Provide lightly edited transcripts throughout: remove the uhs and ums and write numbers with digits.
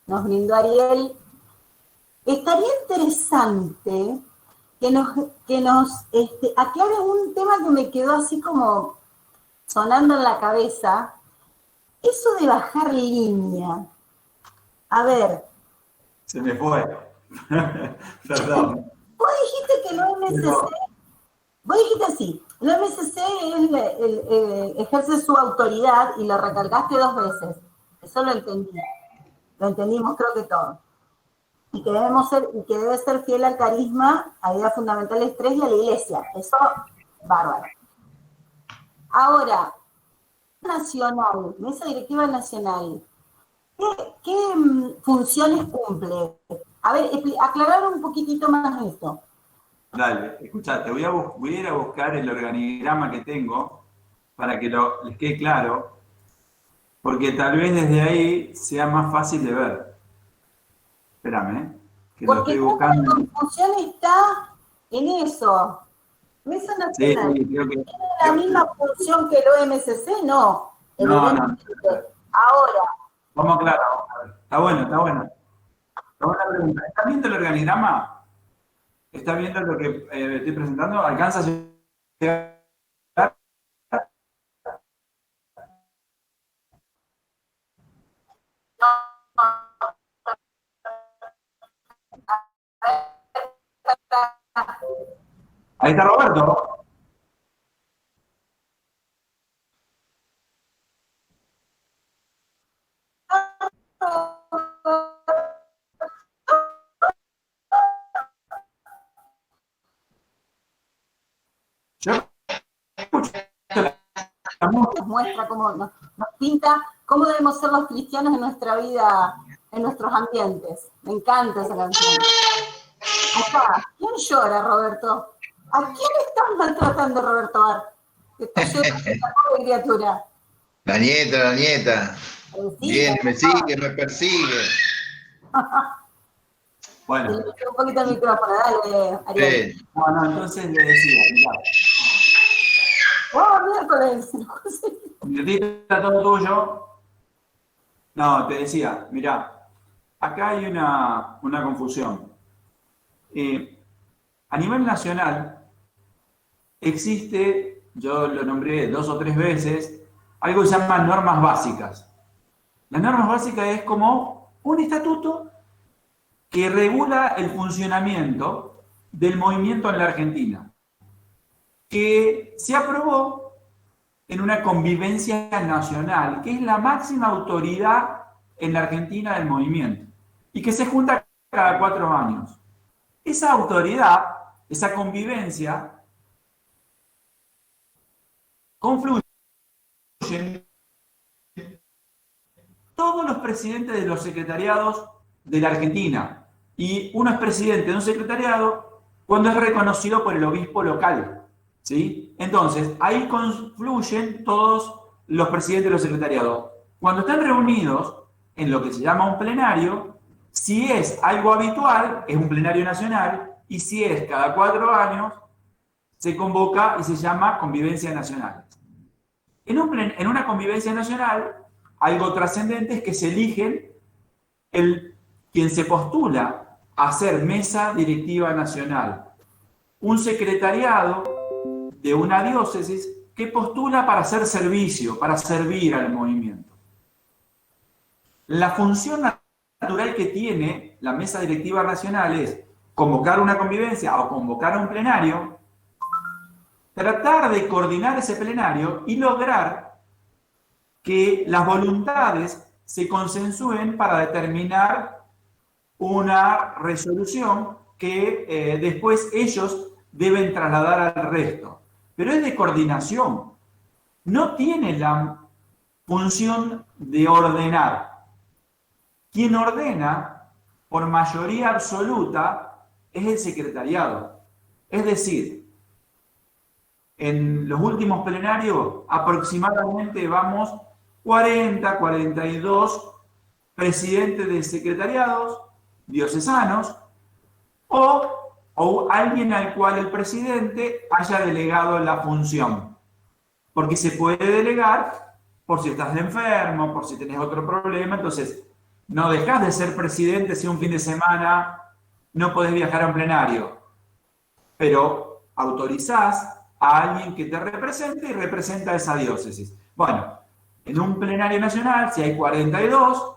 nos brindó Ariel. Estaría interesante que nos aclare un tema que me quedó así como sonando en la cabeza. Eso de bajar línea. A ver. Se me fue. Perdón. Vos dijiste que el OMSC, vos dijiste así, el OMSC ejerce su autoridad y lo recalcaste 2 veces. Eso lo entendí. Lo entendimos creo que todos. Y que debe ser fiel al carisma, a ideas fundamentales 3 y a la iglesia. Eso, bárbaro. Ahora, nacional, mesa directiva nacional, ¿qué funciones cumple? A ver, aclarar un poquitito más esto. Dale, escuchá, voy a ir a buscar el organigrama que tengo para que les quede claro, porque tal vez desde ahí sea más fácil de ver. Espérame, que lo estoy buscando. Porque la confusión está en eso. Mesa Nacional. Sí, creo que... ¿Tiene la misma función que el OMSC? No. No. Ahora. Vamos a aclarar. Está bueno. Está buena pregunta. ¿Está viendo el organigrama? ¿Está viendo lo que estoy presentando? ¿Alcanza a llegar? Ahí está Roberto. Nos muestra cómo nos pinta cómo debemos ser los cristianos en nuestra vida, en nuestros ambientes. Me encanta esa canción. Acá, ¿quién llora, Roberto? ¿A quién estás maltratando, Roberto? Esta pobre criatura. La nieta. Viene, me sigue, me persigue. Bueno. Un poquito el micrófono, dale, Ariel. Sí. No, entonces le decía, mirá. ¡Oh, miércoles! Está todo tuyo. No, te decía, mirá, acá hay una confusión. A nivel nacional existe, yo lo nombré 2 o 3 veces, algo que se llama normas básicas. Las normas básicas es como un estatuto que regula el funcionamiento del movimiento en la Argentina, que se aprobó en una convivencia nacional, que es la máxima autoridad en la Argentina del movimiento, y que se junta cada 4 años. Esa autoridad, esa convivencia, confluyen todos los presidentes de los secretariados de la Argentina, y uno es presidente de un secretariado cuando es reconocido por el obispo local, ¿sí? Entonces, ahí confluyen todos los presidentes de los secretariados. Cuando están reunidos en lo que se llama un plenario, si es algo habitual, es un plenario nacional, y si es cada 4 años, se convoca y se llama convivencia nacional. En una convivencia nacional, algo trascendente es que se eligen quien se postula a ser mesa directiva nacional, un secretariado de una diócesis que postula para hacer servicio, para servir al movimiento. La función natural que tiene la mesa directiva nacional es convocar una convivencia o convocar un plenario, tratar de coordinar ese plenario y lograr que las voluntades se consensúen para determinar una resolución que después ellos deben trasladar al resto. Pero es de coordinación. No tiene la función de ordenar. Quien ordena, por mayoría absoluta, es el secretariado. Es decir, en los últimos plenarios aproximadamente vamos 40, 42 presidentes de secretariados diocesanos o alguien al cual el presidente haya delegado la función. Porque se puede delegar por si estás enfermo, por si tenés otro problema. Entonces, no dejás de ser presidente si un fin de semana no podés viajar a un plenario, pero autorizás a alguien que te represente y representa a esa diócesis. Bueno, en un plenario nacional, si hay 42,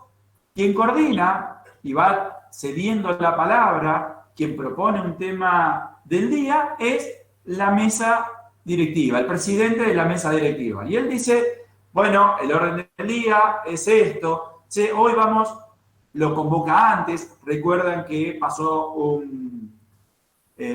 quien coordina y va cediendo la palabra, quien propone un tema del día, es la mesa directiva, el presidente de la mesa directiva. Y él dice, bueno, el orden del día es esto, hoy vamos, lo convoca antes, recuerdan que pasó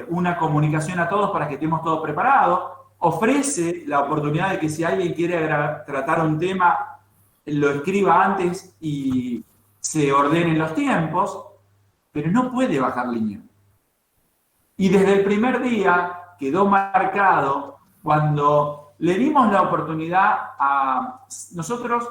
una comunicación a todos para que estemos todos preparados, ofrece la oportunidad de que si alguien quiere tratar un tema, lo escriba antes y se ordenen los tiempos, pero no puede bajar línea. Y desde el primer día quedó marcado cuando le dimos la oportunidad a nosotros.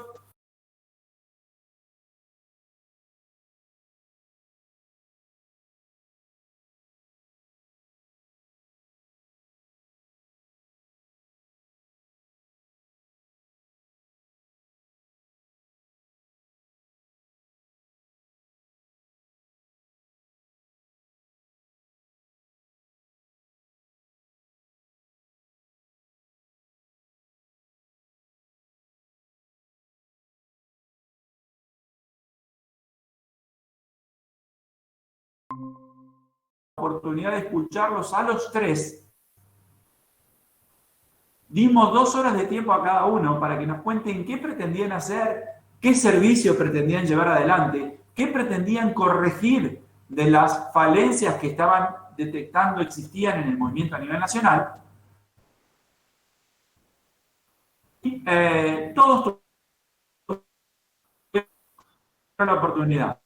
Oportunidad de escucharlos a los tres. Dimos 2 horas de tiempo a cada uno para que nos cuenten qué pretendían hacer, qué servicios pretendían llevar adelante, qué pretendían corregir de las falencias que estaban detectando existían en el movimiento a nivel nacional. Y todos tuvieron la oportunidad.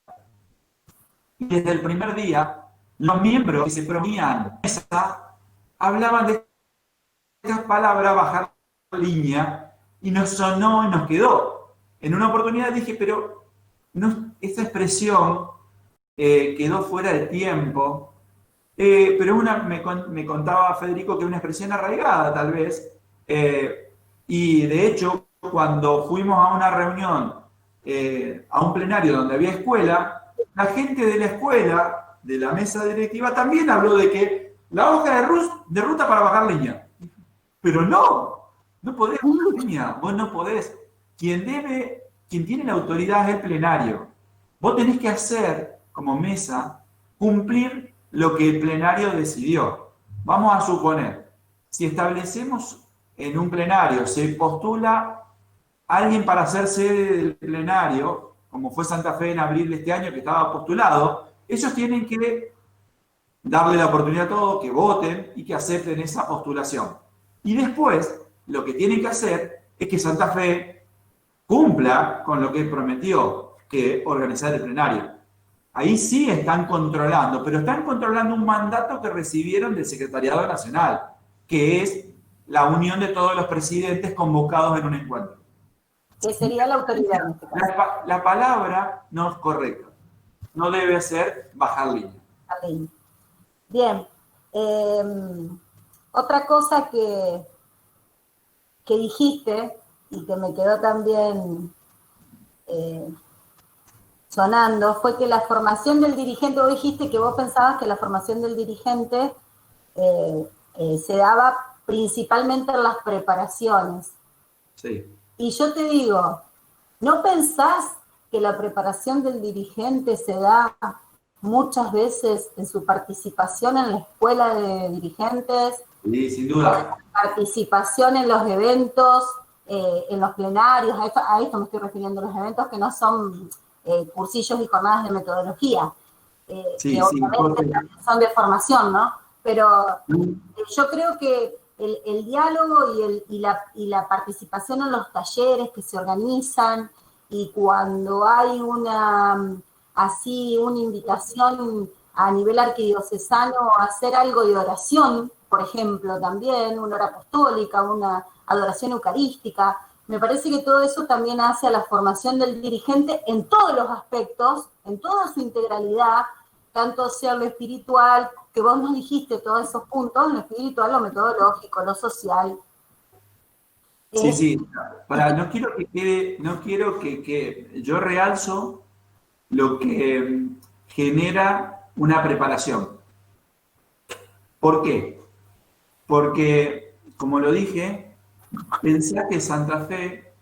Y desde el primer día, los miembros que se proponían esa hablaban de estas palabras, bajar línea, y nos sonó y nos quedó. En una oportunidad dije, pero no, esta expresión quedó fuera de tiempo, pero me contaba Federico que es una expresión arraigada tal vez, y de hecho cuando fuimos a una reunión, a un plenario donde había escuela, la gente de la escuela, de la mesa directiva, también habló de que la hoja de ruta para bajar línea. Pero no podés bajar línea, vos no podés. Quien tiene la autoridad es el plenario. Vos tenés que hacer, como mesa, cumplir lo que el plenario decidió. Vamos a suponer, si establecemos en un plenario, se postula alguien para ser sede del plenario, como fue Santa Fe en abril de este año que estaba postulado, ellos tienen que darle la oportunidad a todos, que voten y que acepten esa postulación. Y después, lo que tienen que hacer es que Santa Fe cumpla con lo que prometió, que organizar el plenario. Ahí sí están controlando, pero están controlando un mandato que recibieron del Secretariado Nacional, que es la unión de todos los presidentes convocados en un encuentro. Que sería la autoridad en este caso. La palabra no es correcta. No debe ser bajar línea. Bien. Otra cosa que dijiste y que me quedó también sonando fue que la formación del dirigente, vos dijiste que vos pensabas que la formación del dirigente se daba principalmente en las preparaciones. Sí. Y yo te digo, ¿no pensás que la preparación del dirigente se da muchas veces en su participación en la escuela de dirigentes? Sí, sin duda. Participación en los eventos, en los plenarios, a esto me estoy refiriendo, los eventos que no son cursillos y jornadas de metodología, que obviamente son de formación, ¿no? Pero yo creo que el diálogo y la participación en los talleres que se organizan, y cuando hay una invitación a nivel arquidiocesano a hacer algo de oración, por ejemplo, también una hora apostólica, una adoración eucarística, me parece que todo eso también hace a la formación del dirigente en todos los aspectos, en toda su integralidad, tanto sea lo espiritual, que vos nos dijiste todos esos puntos, lo espiritual, lo metodológico, lo social. Sí. No quiero que yo realzo lo que genera una preparación. ¿Por qué? Porque, como lo dije, pensá que Santa Fe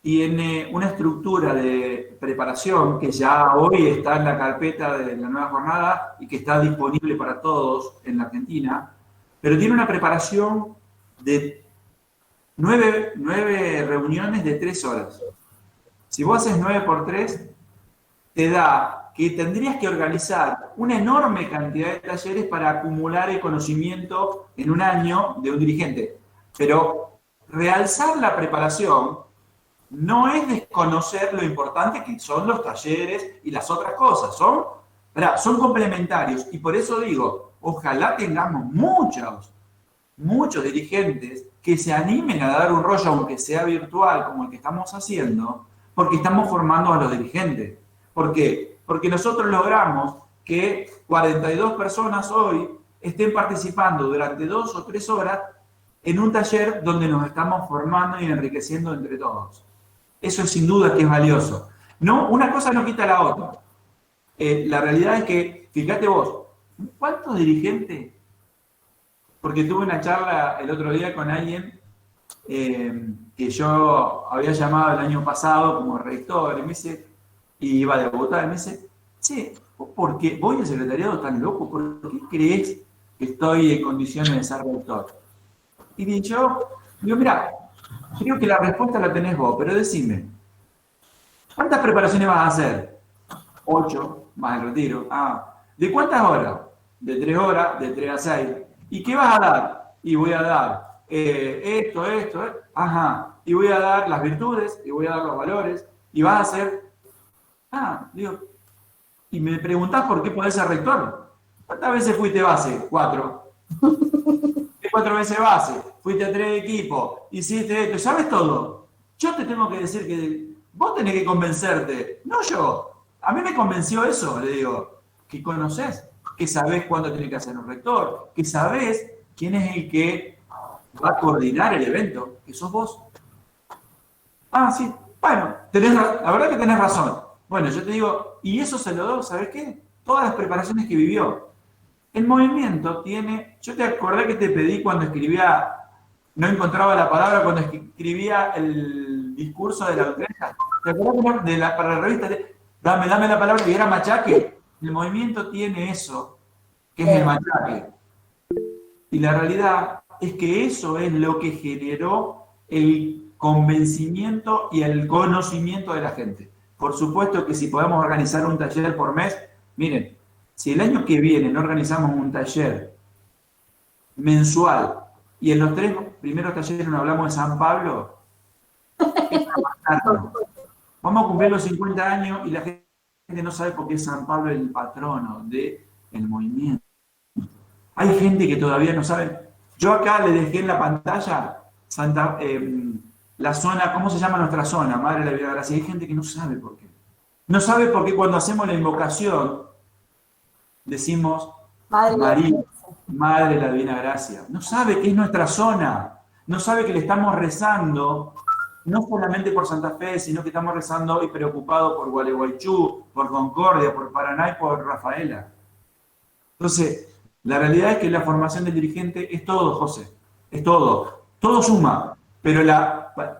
tiene una estructura de preparación que ya hoy está en la carpeta de la nueva jornada y que está disponible para todos en la Argentina, pero tiene una preparación de 9 reuniones de 3 horas. Si vos haces 9 por 3, te da que tendrías que organizar una enorme cantidad de talleres para acumular el conocimiento en un año de un dirigente. Pero realzar la preparación no es desconocer lo importante que son los talleres y las otras cosas. Son complementarios. Y por eso digo, ojalá tengamos muchos dirigentes que se animen a dar un rollo, aunque sea virtual, como el que estamos haciendo, porque estamos formando a los dirigentes. ¿Por qué? Porque nosotros logramos que 42 personas hoy estén participando durante 2 o 3 horas en un taller donde nos estamos formando y enriqueciendo entre todos. Eso sin duda que es valioso. No, una cosa no quita la otra. La realidad es que, fíjate vos, ¿cuántos dirigentes? Porque tuve una charla el otro día con alguien que yo había llamado el año pasado como rector, y me dice, y iba a debutar, y me dice, che, ¿por qué voy al secretariado tan loco? ¿Por qué crees que estoy en condiciones de ser rector? Y yo digo, mira, creo que la respuesta la tenés vos, pero decime, ¿cuántas preparaciones vas a hacer? 8, más el retiro. ¿De cuántas horas? De 3 horas, de 3 a 6. ¿Y qué vas a dar? Y voy a dar esto, y voy a dar las virtudes, y voy a dar los valores, y vas a hacer... digo, y me preguntás por qué podés ser rector. ¿Cuántas veces fuiste base? 4. 4 veces base, fuiste a 3 equipos, hiciste esto, ¿sabes todo? Yo te tengo que decir que vos tenés que convencerte, no yo. A mí me convenció eso, le digo, que conocés, que sabés cuándo tenés que hacer un rector, que sabés quién es el que va a coordinar el evento, que sos vos. Sí, bueno, la verdad que tenés razón. Bueno, yo te digo, y eso se lo doy, ¿sabés qué? Todas las preparaciones que vivió. El movimiento tiene... Yo te acordé que te pedí cuando escribía... No encontraba la palabra cuando escribía el discurso de la doctrina. ¿Te acordás para la revista? Dame la palabra y era machaque. El movimiento tiene eso, que es el machaque. Y la realidad es que eso es lo que generó el convencimiento y el conocimiento de la gente. Por supuesto que si podemos organizar un taller por mes, miren, si el año que viene no organizamos un taller mensual y en los 3 primeros talleres no hablamos de San Pablo, vamos a cumplir los 50 años y la gente no sabe por qué San Pablo es el patrono del movimiento. Hay gente que todavía no sabe. Yo acá le dejé en la pantalla la zona, ¿cómo se llama nuestra zona? Madre de la Divina Gracia. Hay gente que no sabe por qué. No sabe por qué cuando hacemos la invocación decimos María, Madre de la Divina Gracia. No sabe que es nuestra zona. No sabe que le estamos rezando, no solamente por Santa Fe, sino que estamos rezando y preocupados por Gualeguaychú, por Concordia, por Paraná y por Rafaela. Entonces, la realidad es que la formación del dirigente es todo, José. Es todo. Todo suma. Pero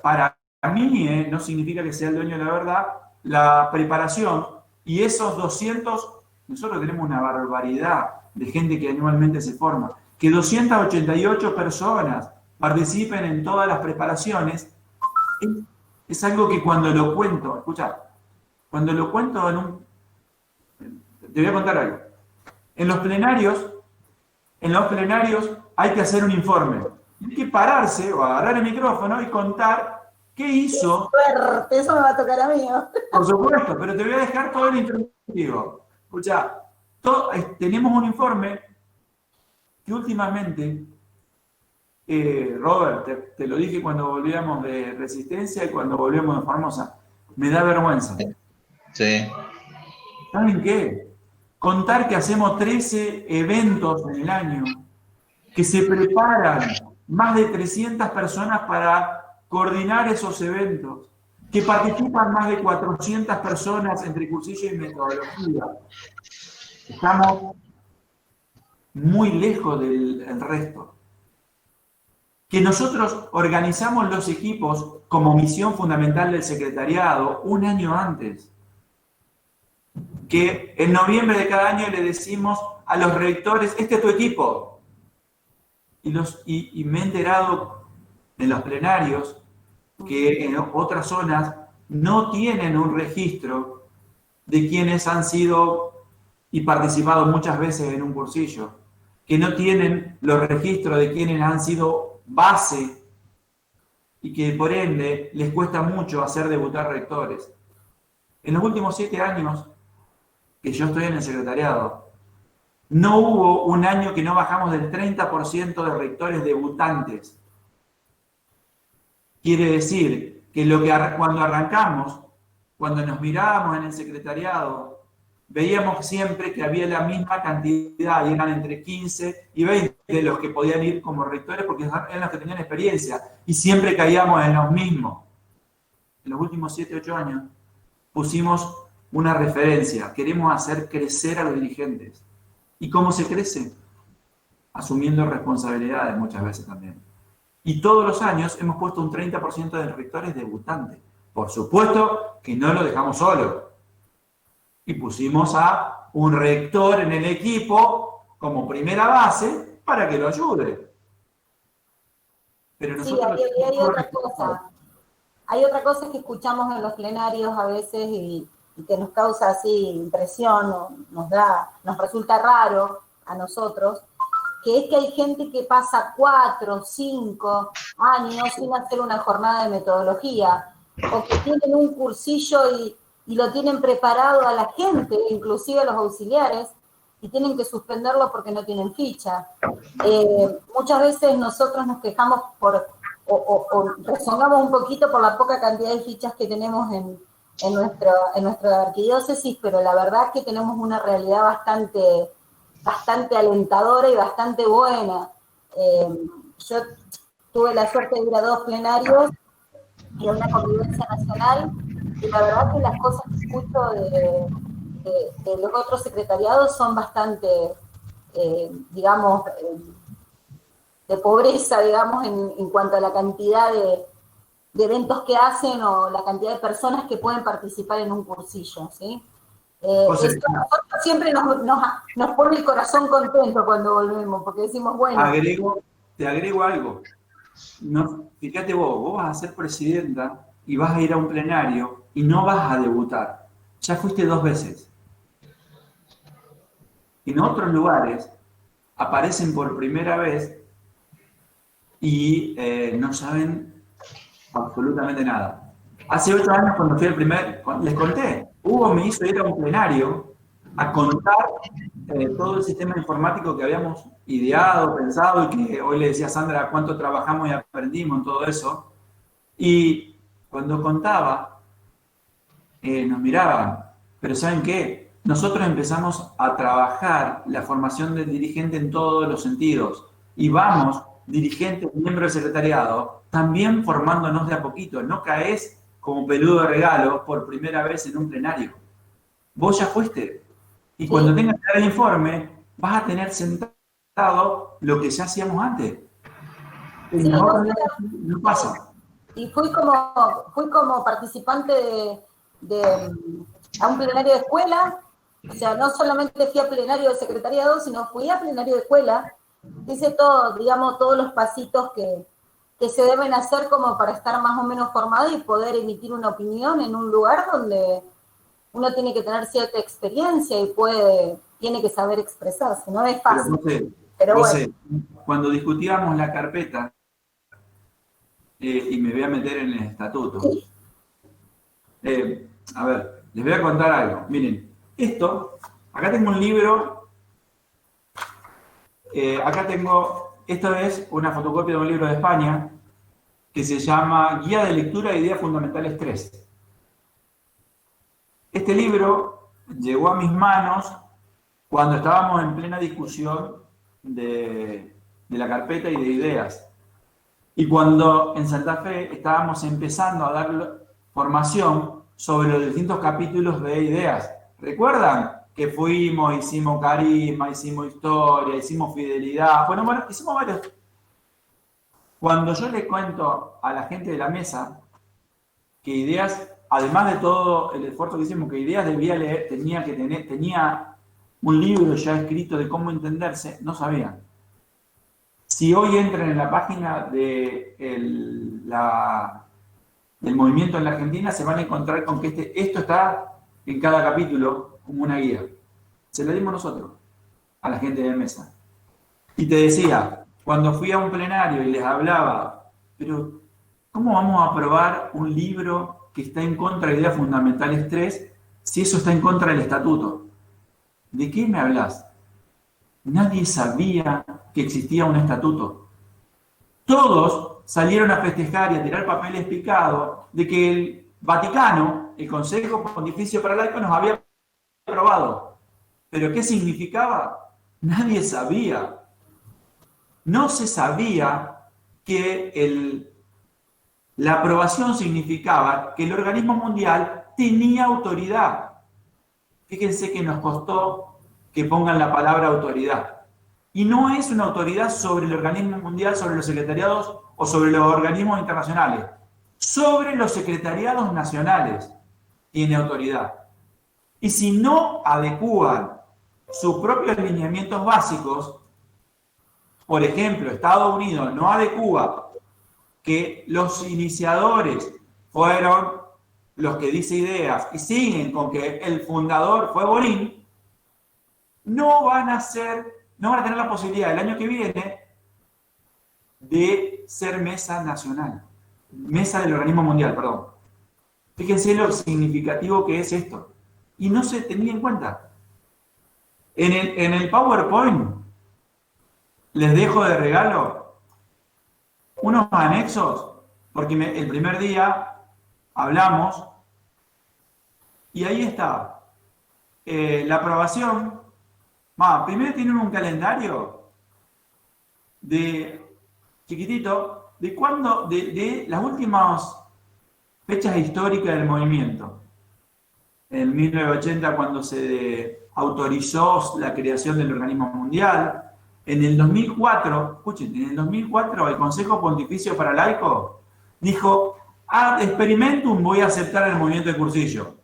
para mí, no significa que sea el dueño de la verdad, la preparación y esos 200, nosotros tenemos una barbaridad de gente que anualmente se forma, que 288 personas participen en todas las preparaciones, es algo que cuando lo cuento, escucha, cuando lo cuento te voy a contar algo. En los plenarios hay que hacer un informe. Hay que pararse o agarrar el micrófono y contar qué hizo. Suerte, eso me va a tocar a mí, ¿no? Por supuesto, pero te voy a dejar todo el informativo. Escucha, tenemos un informe que últimamente, Robert, te lo dije cuando volvíamos de Resistencia y cuando volvíamos de Formosa, me da vergüenza. Sí. ¿Saben qué? Contar que hacemos 13 eventos en el año, que se preparan más de 300 personas para coordinar esos eventos, que participan más de 400 personas entre cursillo y metodología. Estamos muy lejos del resto. Que nosotros organizamos los equipos como misión fundamental del secretariado un año antes. Que en noviembre de cada año le decimos a los rectores, este es tu equipo. Y me he enterado en los plenarios que en otras zonas no tienen un registro de quienes han sido y participado muchas veces en un cursillo, que no tienen los registros de quienes han sido base y que por ende les cuesta mucho hacer debutar rectores. En los últimos 7 años que yo estoy en el secretariado, no hubo un año que no bajamos del 30% de rectores debutantes. Quiere decir que cuando arrancamos, cuando nos mirábamos en el secretariado, veíamos siempre que había la misma cantidad, y eran entre 15 y 20 los que podían ir como rectores porque eran los que tenían experiencia, y siempre caíamos en los mismos. En los últimos 7, 8 años pusimos una referencia, queremos hacer crecer a los dirigentes. ¿Y cómo se crece? Asumiendo responsabilidades muchas veces también. Y todos los años hemos puesto un 30% de rectores debutantes. Por supuesto que no lo dejamos solo. Y pusimos a un rector en el equipo como primera base para que lo ayude. Pero nosotros sí, hay otra cosa. Hay otra cosa que escuchamos en los plenarios a veces y que nos causa así impresión, nos resulta raro a nosotros, que es que hay gente que pasa 4, 5 años sin hacer una jornada de metodología, o que tienen un cursillo y lo tienen preparado a la gente, inclusive a los auxiliares, y tienen que suspenderlo porque no tienen ficha. Muchas veces nosotros nos quejamos o rezongamos un poquito por la poca cantidad de fichas que tenemos en nuestra arquidiócesis, pero la verdad es que tenemos una realidad bastante alentadora y bastante buena. Yo tuve la suerte de ir a 2 plenarios y a una convivencia nacional, y la verdad que las cosas que escucho de los otros secretariados son bastante, digamos, de pobreza, digamos, en cuanto a la cantidad de eventos que hacen o la cantidad de personas que pueden participar en un cursillo, ¿sí? Esto siempre nos pone el corazón contento cuando volvemos, porque decimos, bueno... Te agrego algo. No, fíjate vos vas a ser presidenta y vas a ir a un plenario y no vas a debutar. Ya fuiste 2 veces. En otros lugares aparecen por primera vez y no saben absolutamente nada. Hace 8 años cuando fui les conté, Hugo me hizo ir a un plenario a contar todo el sistema informático que habíamos ideado, pensado, y que hoy le decía a Sandra cuánto trabajamos y aprendimos en todo eso. Y cuando contaba, nos miraban. Pero ¿saben qué? Nosotros empezamos a trabajar la formación del dirigente en todos los sentidos. Y vamos, dirigentes, miembros del secretariado, también formándonos de a poquito. No caes como peludo de regalo por primera vez en un plenario. Vos ya fuiste. Y cuando tengas que dar el informe, vas a tener sentado lo que ya hacíamos antes. Sí, no pasa. Y fui como participante a un plenario de escuela. O sea, no solamente fui a plenario de secretariado, sino fui a plenario de escuela. Hice todo, digamos, todos los pasitos que se deben hacer como para estar más o menos formado y poder emitir una opinión en un lugar donde uno tiene que tener cierta experiencia y tiene que saber expresarse. No es fácil. Pero José, cuando discutíamos la carpeta, y me voy a meter en el estatuto, sí. A ver, les voy a contar algo. Miren, acá tengo un libro, esto es una fotocopia de un libro de España que se llama Guía de Lectura de Ideas Fundamentales 3. Este libro llegó a mis manos cuando estábamos en plena discusión de la carpeta y de ideas. Y cuando en Santa Fe estábamos empezando a dar formación sobre los distintos capítulos de ideas. ¿Recuerdan que fuimos, hicimos carisma, hicimos historia, hicimos fidelidad? Bueno, hicimos varios. Cuando yo le cuento a la gente de la mesa que Ideas, además de todo el esfuerzo que hicimos, que Ideas debía leer, tenía un libro ya escrito de cómo entenderse, no sabían. Si hoy entran en la página del movimiento en la Argentina, se van a encontrar con que esto está en cada capítulo como una guía. Se lo dimos nosotros a la gente de mesa. Y te decía, cuando fui a un plenario y les hablaba, pero ¿cómo vamos a aprobar un libro que está en contra de ideas fundamentales 3 si eso está en contra del estatuto? ¿De qué me hablas? Nadie sabía que existía un estatuto. Todos salieron a festejar y a tirar papeles picados de que el Vaticano, el Consejo Pontificio para Laicos, nos había aprobado. ¿Pero qué significaba? Nadie sabía. No se sabía que la aprobación significaba que el organismo mundial tenía autoridad. Fíjense que nos costó que pongan la palabra autoridad. Y no es una autoridad sobre el organismo mundial, sobre los secretariados o sobre los organismos internacionales. Sobre los secretariados nacionales tiene autoridad. Y si no adecúan sus propios lineamientos básicos, por ejemplo, Estados Unidos no adecúa que los iniciadores fueron los que dicen ideas y siguen con que el fundador fue Borín, no van a tener la posibilidad el año que viene de ser mesa nacional, mesa del organismo mundial, perdón. Fíjense lo significativo que es esto. Y no se tenía en cuenta. En el PowerPoint les dejo de regalo unos anexos, porque el primer día hablamos y ahí está la aprobación. Primero tienen un calendario de chiquitito de las últimas fechas históricas del movimiento. En 1980, cuando se autorizó la creación del organismo mundial. En el 2004, escuchen, en el 2004 el Consejo Pontificio para Laicos dijo: ad experimentum voy a aceptar el movimiento de cursillo.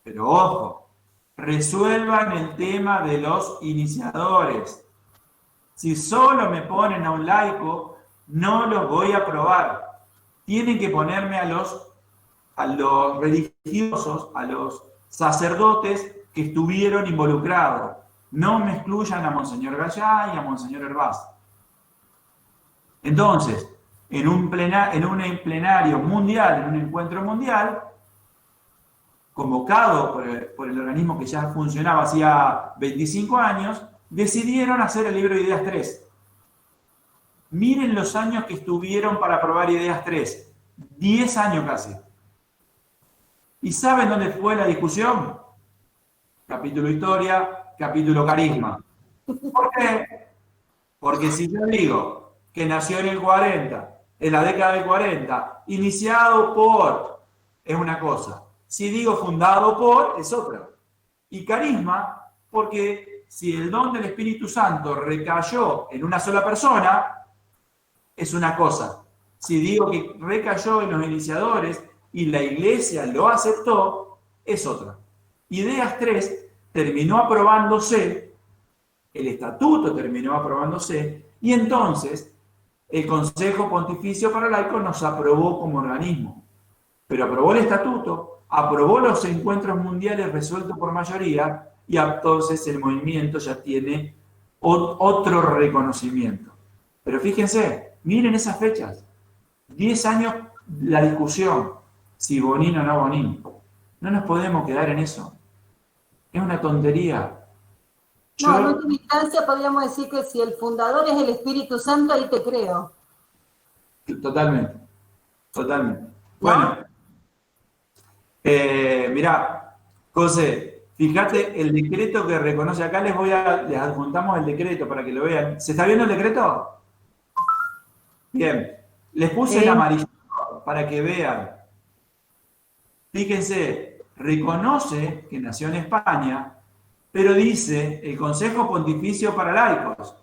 Pero ojo, resuelvan el tema de los iniciadores. Si solo me ponen a un laico, no los voy a aprobar. Tienen que ponerme a los religiosos, a los sacerdotes que estuvieron involucrados. No me excluyan a Monseñor Gallá y a Monseñor Hervás. Entonces, en un plenario mundial, en un encuentro mundial, convocado por el organismo que ya funcionaba hacía 25 años, decidieron hacer el libro Ideas 3. Miren los años que estuvieron para aprobar Ideas 3. 10 años casi. ¿Y saben dónde fue la discusión? Capítulo Historia, capítulo Carisma. ¿Por qué? Porque si yo digo que nació en el 40, en la década del 40, iniciado por, es una cosa. Si digo fundado por, es otra. Y Carisma, porque si el don del Espíritu Santo recayó en una sola persona, es una cosa. Si digo que recayó en los iniciadores y la Iglesia lo aceptó, es otra. Ideas 3 terminó aprobándose, el estatuto terminó aprobándose, y entonces el Consejo Pontificio para Laicos nos aprobó como organismo. Pero aprobó el estatuto, aprobó los encuentros mundiales resueltos por mayoría, y entonces el movimiento ya tiene otro reconocimiento. Pero fíjense, miren esas fechas. 10 años la discusión, si Bonín o no Bonín. No nos podemos quedar en eso. Es una tontería. No, en última instancia podríamos decir que si el fundador es el Espíritu Santo, ahí te creo. Totalmente. Bueno, mirá, José, fíjate el decreto que reconoce acá, les adjuntamos el decreto para que lo vean. ¿Se está viendo el decreto? Bien, les puse el amarillo para que vean. Fíjense, reconoce que nació en España, pero dice el Consejo Pontificio para Laicos.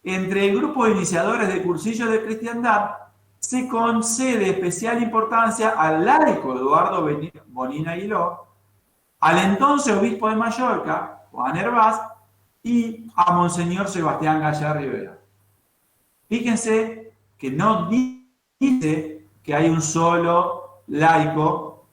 Entre el grupo de iniciadores de cursillos de cristiandad se concede especial importancia al laico Eduardo Bonín Aguiló, al entonces obispo de Mallorca, Juan Hervás, y a Monseñor Sebastián Gallar Rivera. Fíjense que no dice que hay un solo laico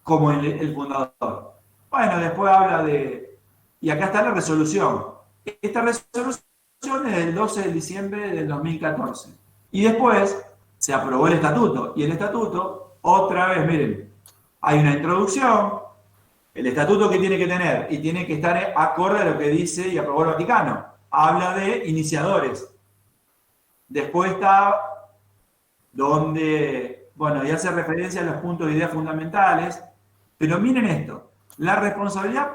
como el fundador. Bueno, después habla de... Y acá está la resolución. Esta resolución es del 12 de diciembre del 2014. Y después se aprobó el estatuto. Y el estatuto, otra vez, miren, hay una introducción, el estatuto que tiene que tener, y tiene que estar acorde a lo que dice y aprobó el Vaticano. Habla de iniciadores. Después está donde, bueno, ya hace referencia a los puntos de ideas fundamentales, pero miren esto, la responsabilidad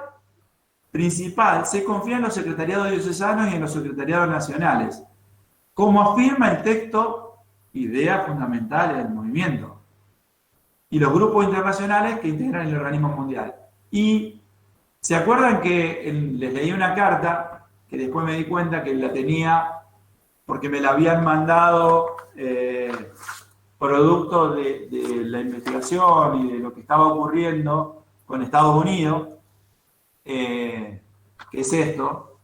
principal se confía en los secretariados diocesanos y en los secretariados nacionales, como afirma el texto Ideas Fundamentales del Movimiento, y los grupos internacionales que integran el organismo mundial. Y se acuerdan que les leí una carta, que después me di cuenta que la tenía porque me la habían mandado producto de la investigación y de lo que estaba ocurriendo con Estados Unidos, que es esto,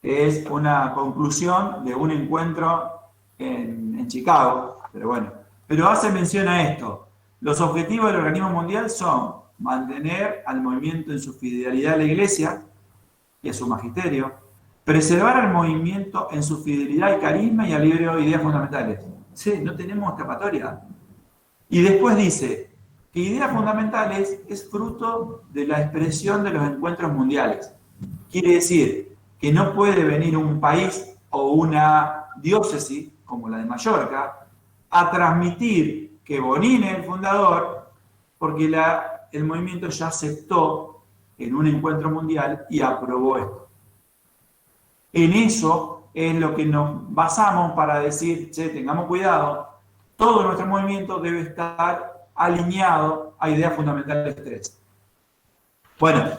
que es una conclusión de un encuentro en Chicago, pero bueno, pero hace mención a esto. Los objetivos del organismo mundial son mantener al movimiento en su fidelidad a la Iglesia y a su magisterio, preservar al movimiento en su fidelidad y carisma y al libro de ideas fundamentales. Sí, no tenemos escapatoria. Y después dice que ideas fundamentales es fruto de la expresión de los encuentros mundiales. Quiere decir que no puede venir un país o una diócesis, como la de Mallorca, a transmitir que Bonín es el fundador, porque el movimiento ya aceptó en un encuentro mundial y aprobó esto. En eso es lo que nos basamos para decir, che, tengamos cuidado, todo nuestro movimiento debe estar alineado a ideas fundamentales 3. Bueno,